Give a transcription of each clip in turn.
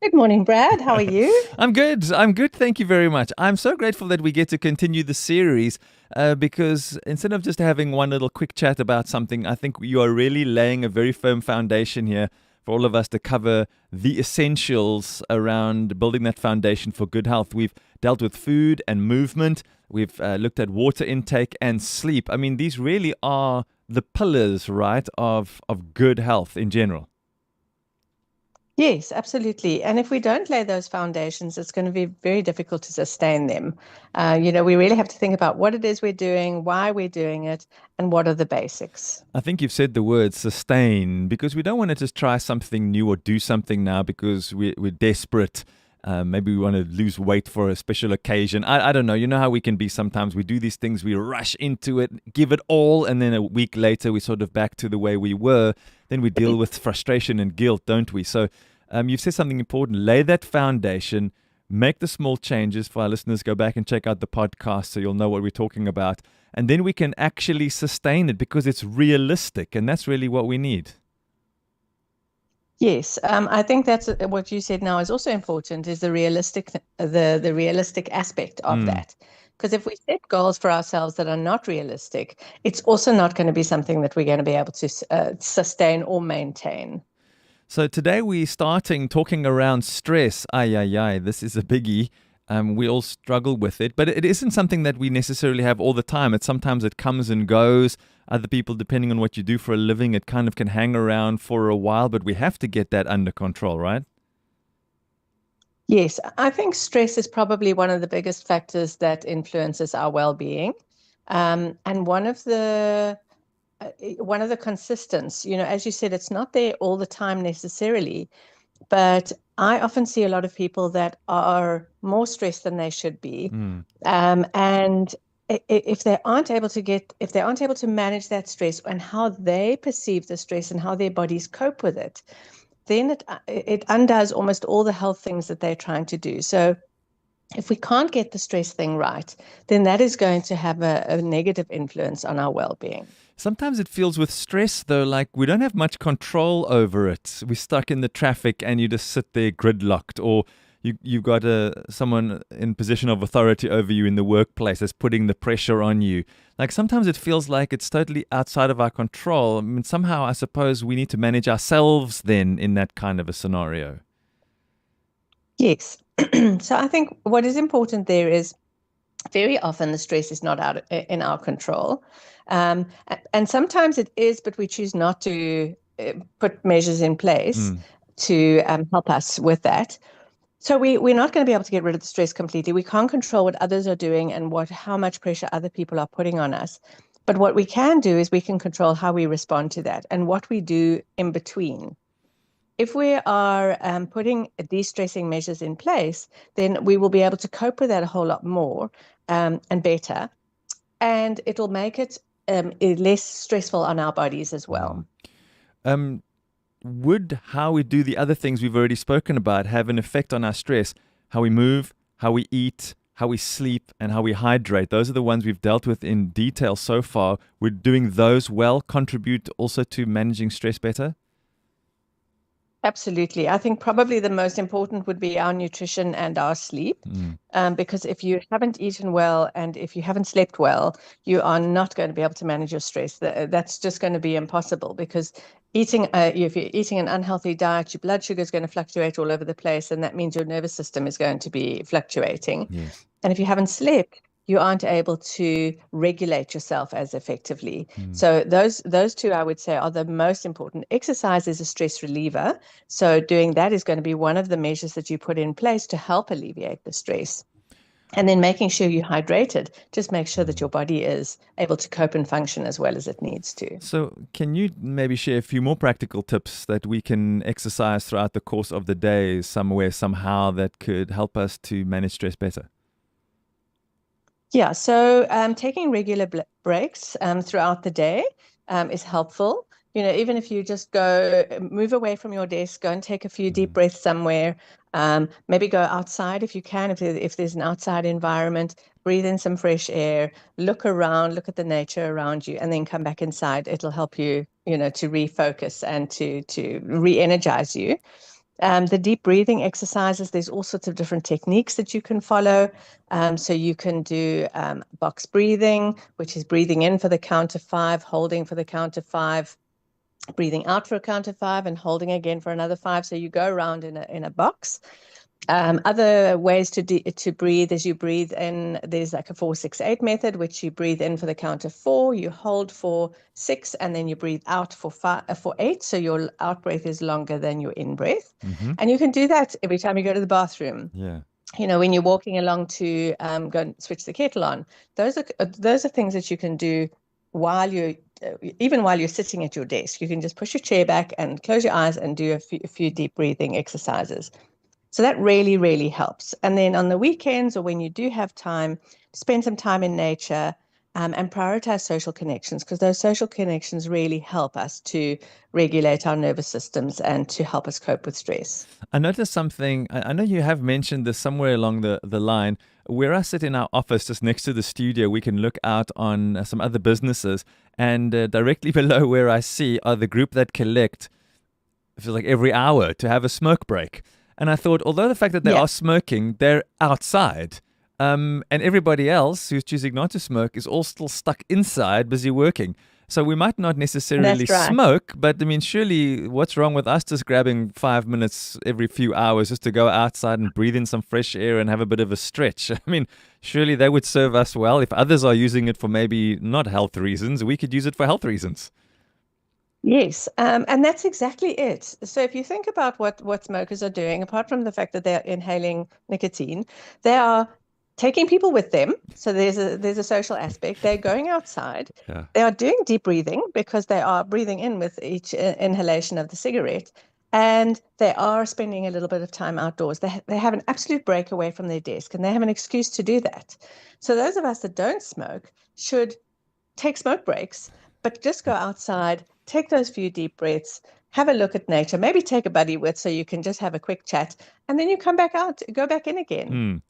Good morning, Brad. How are you? I'm good. I'm good. Thank you very much. I'm so grateful that we get to continue the series because instead of just having one little quick chat about something, I think you are really laying a very firm foundation here for all of us to cover the essentials around building that foundation for good health. We've dealt with food and movement. We've looked at water intake and sleep. I mean, these really are the pillars, right, of good health in general. Yes, absolutely. And if we don't lay those foundations, it's going to be very difficult to sustain them. We really have to think about what it is we're doing, why we're doing it, and what are the basics. I think you've said the word sustain because we don't want to just try something new or do something now because we're desperate. Maybe we want to lose weight for a special occasion. I don't know. You know how we can be sometimes. We do these things, we rush into it, give it all, and then a week later we're sort of back to the way we were. Then we deal with frustration and guilt, don't we? So you've said something important. Lay that foundation, make the small changes for our listeners. Go back and check out the podcast so you'll know what we're talking about. And then we can actually sustain it because it's realistic. And that's really what we need. Yes, I think that's what you said now is also important is the realistic aspect of Mm. that. Because if we set goals for ourselves that are not realistic, it's also not going to be something that we're going to be able to sustain or maintain. So today we're starting talking around stress. Ay, ay, ay. This is a biggie. We all struggle with it, but it isn't something that we necessarily have all the time. Sometimes it comes and goes. Other people, depending on what you do for a living, it kind of can hang around for a while, but we have to get that under control, right? Yes, I think stress is probably one of the biggest factors that influences our well-being. And one of the consistents, as you said, it's not there all the time necessarily, but I often see a lot of people that are more stressed than they should be. Mm. And if they aren't able to manage that stress and how they perceive the stress and how their bodies cope with it, then it undoes almost all the health things that they're trying to do. So if we can't get the stress thing right, then that is going to have a negative influence on our well-being. Sometimes it feels with stress, though, like we don't have much control over it. We're stuck in the traffic and you just sit there gridlocked, or you've got someone in position of authority over you in the workplace that's putting the pressure on you. Like sometimes it feels like it's totally outside of our control. I mean, somehow I suppose we need to manage ourselves then in that kind of a scenario. Yes. So I think what is important there is very often the stress is not out in our control. And sometimes it is, but we choose not to put measures in place Mm. to help us with that. So we're not going to be able to get rid of the stress completely. We can't control what others are doing and how much pressure other people are putting on us. But what we can do is we can control how we respond to that and what we do in between. If we are putting de-stressing measures in place, then we will be able to cope with that a whole lot more and better, and it'll make it less stressful on our bodies as Mm. well. Um, would how we do the other things we've already spoken about have an effect on our stress? How we move, how we eat, how we sleep, and how we hydrate. Those are the ones we've dealt with in detail so far. Would doing those well contribute also to managing stress better? Absolutely. I think probably the most important would be our nutrition and our sleep. Mm. Because if you haven't eaten well and if you haven't slept well, you are not going to be able to manage your stress. That's just going to be impossible because if you're eating an unhealthy diet, your blood sugar is going to fluctuate all over the place, and that means your nervous system is going to be fluctuating. Yes. And if you haven't slept, you aren't able to regulate yourself as effectively. Mm. So those two, I would say, are the most important. Exercise is a stress reliever. So doing that is going to be one of the measures that you put in place to help alleviate the stress. And then making sure you're hydrated, just make sure that your Mm. body is able to cope and function as well as it needs to. So, can you maybe share a few more practical tips that we can exercise throughout the course of the day, somewhere, somehow, that could help us to manage stress better? Yeah, so taking regular breaks throughout the day is helpful. Even if you just go move away from your desk, go and take a few deep Mm. breaths somewhere. Maybe go outside if you can, if there's an outside environment, breathe in some fresh air, look around, look at the nature around you, and then come back inside. It'll help you, to refocus and to re-energize you. The deep breathing exercises, there's all sorts of different techniques that you can follow. So you can do box breathing, which is breathing in for the count of 5, holding for the count of 5, breathing out for a count of 5, and holding again for another 5. So you go around in a box. Other ways to breathe is you breathe in. There's like a 4-6-8 method, which you breathe in for the count of 4, you hold for 6, and then you breathe out for 8. So your out breath is longer than your in breath. Mm-hmm. And you can do that every time you go to the bathroom. Yeah. When you're walking along to go and switch the kettle on. Those are things that you can do even while you're sitting at your desk. You can just push your chair back and close your eyes and do a few deep breathing exercises. So that really, really helps. And then on the weekends, or when you do have time, spend some time in nature, and prioritize social connections, because those social connections really help us to regulate our nervous systems and to help us cope with stress. I noticed something. I know you have mentioned this somewhere along the line. Where I sit in our office just next to the studio, we can look out on some other businesses. And directly below where I see are the group that collect, it feels like every hour, to have a smoke break. And I thought, although the fact that they are smoking, they're outside. And everybody else who's choosing not to smoke is all still stuck inside, busy working. So we might not necessarily smoke, but I mean, surely what's wrong with us just grabbing 5 minutes every few hours just to go outside and breathe in some fresh air and have a bit of a stretch? I mean, surely that would serve us well. If others are using it for maybe not health reasons, we could use it for health reasons. Yes, and that's exactly it. So if you think about what smokers are doing, apart from the fact that they're inhaling nicotine, they are taking people with them. So there's a social aspect. They're going outside. Yeah. They are doing deep breathing because they are breathing in with each inhalation of the cigarette, and they are spending a little bit of time outdoors. They have an absolute break away from their desk, and they have an excuse to do that. So those of us that don't smoke should take smoke breaks, but just go outside, take those few deep breaths, have a look at nature, maybe take a buddy with so you can just have a quick chat, and then you come back out, go back in again.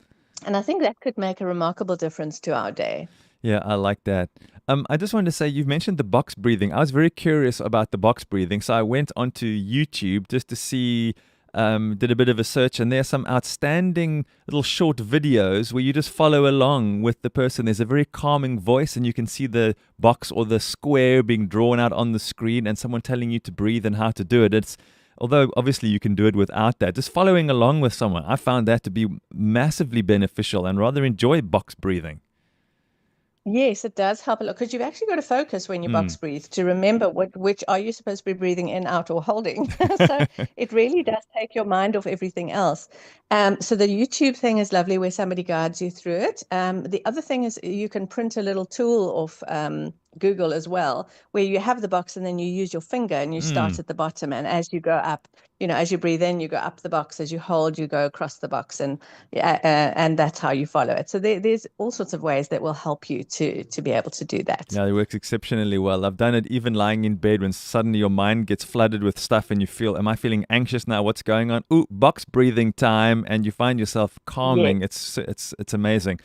And I think that could make a remarkable difference to our day. Yeah, I like that. I just wanted to say, you've mentioned the box breathing. I was very curious about the box breathing. So I went onto YouTube just to see, did a bit of a search, and there's some outstanding little short videos where you just follow along with the person. There's a very calming voice, and you can see the box or the square being drawn out on the screen and someone telling you to breathe and how to do it. Although obviously you can do it without that, just following along with someone, I found that to be massively beneficial and rather enjoy box breathing. Yes, it does help a lot, because you've actually got to focus when you box breathe to remember which are you supposed to be breathing in, out, or holding. So it really does take your mind off everything else. So the YouTube thing is lovely, where somebody guides you through it. The other thing is you can print a little tool off Google as well, where you have the box and then you use your finger and you start at the bottom. And as you go up, as you breathe in, you go up the box. As you hold, you go across the box, and that's how you follow it. So there's all sorts of ways that will help you to be able to do that. Yeah, it works exceptionally well. I've done it even lying in bed when suddenly your mind gets flooded with stuff and you feel, am I feeling anxious now? What's going on? Ooh, box breathing time, and you find yourself calming. Yes. It's amazing.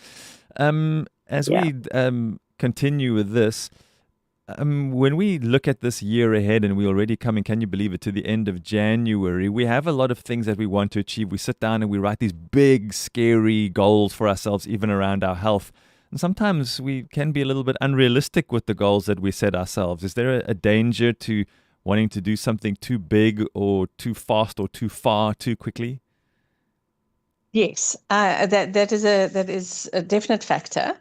As we continue with this, when we look at this year ahead, and we're already coming, can you believe it, to the end of January, we have a lot of things that we want to achieve. We sit down and we write these big, scary goals for ourselves, even around our health. And sometimes we can be a little bit unrealistic with the goals that we set ourselves. Is there a danger to wanting to do something too big or too fast or too far too quickly? Yes, that is a definite factor.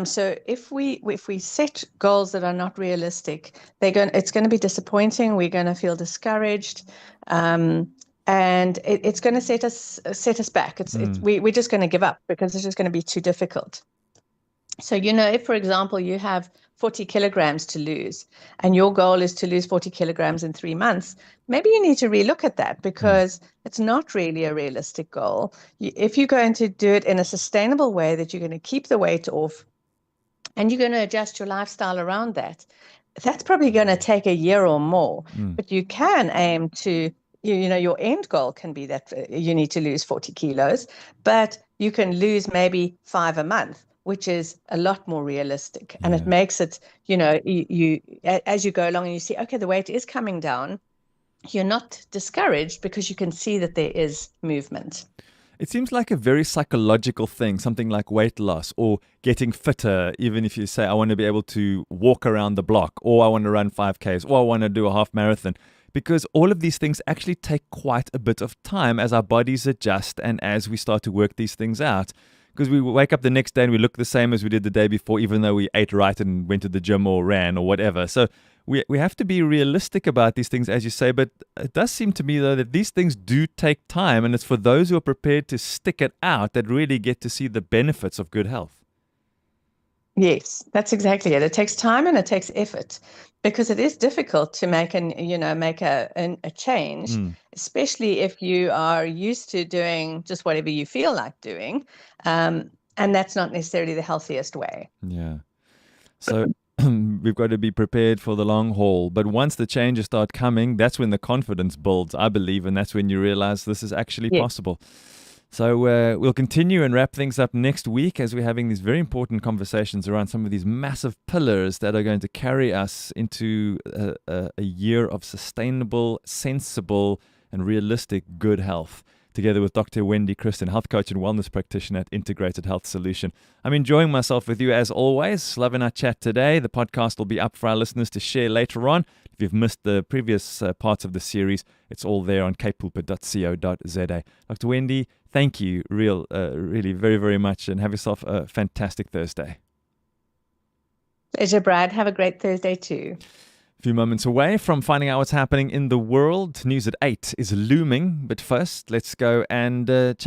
So if we set goals that are not realistic, it's going to be disappointing. We're going to feel discouraged, and it's going to set us back. We're just going to give up because it's just going to be too difficult. So, if, for example, you have 40 kilograms to lose and your goal is to lose 40 kilograms in 3 months, maybe you need to relook at that, because it's not really a realistic goal. If you're going to do it in a sustainable way, that you're going to keep the weight off and you're going to adjust your lifestyle around that, that's probably going to take a year or more. But you can aim to, your end goal can be that you need to lose 40 kilos, but you can lose maybe 5 a month, which is a lot more realistic. And it makes it, you as you go along and you see, okay, the weight is coming down, you're not discouraged because you can see that there is movement. It seems like a very psychological thing, something like weight loss or getting fitter. Even if you say, I want to be able to walk around the block, or I want to run 5Ks, or I want to do a half marathon, because all of these things actually take quite a bit of time as our bodies adjust and as we start to work these things out. Because we wake up the next day and we look the same as we did the day before, even though we ate right and went to the gym or ran or whatever. So we have to be realistic about these things, as you say, but it does seem to me, though, that these things do take time, and it's for those who are prepared to stick it out that really get to see the benefits of good health. Yes, that's exactly it. It takes time and it takes effort because it is difficult to make a change, especially if you are used to doing just whatever you feel like doing, and that's not necessarily the healthiest way. Yeah. So we've got to be prepared for the long haul. But once the changes start coming, that's when the confidence builds, I believe, and that's when you realize this is actually possible. So we'll continue and wrap things up next week as we're having these very important conversations around some of these massive pillars that are going to carry us into a year of sustainable, sensible, and realistic good health, together with Dr. Wendy Christien, health coach and wellness practitioner at Integrated Health Solution. I'm enjoying myself with you as always. Loving our chat today. The podcast will be up for our listeners to share later on. If you've missed the previous parts of the series, it's all there on kpulpit.co.za. Dr. Wendy, thank you really very, very much, and have yourself a fantastic Thursday. Pleasure, Brad. Have a great Thursday too. A few moments away from finding out what's happening in the world. News at 8 is looming, but first, let's go and check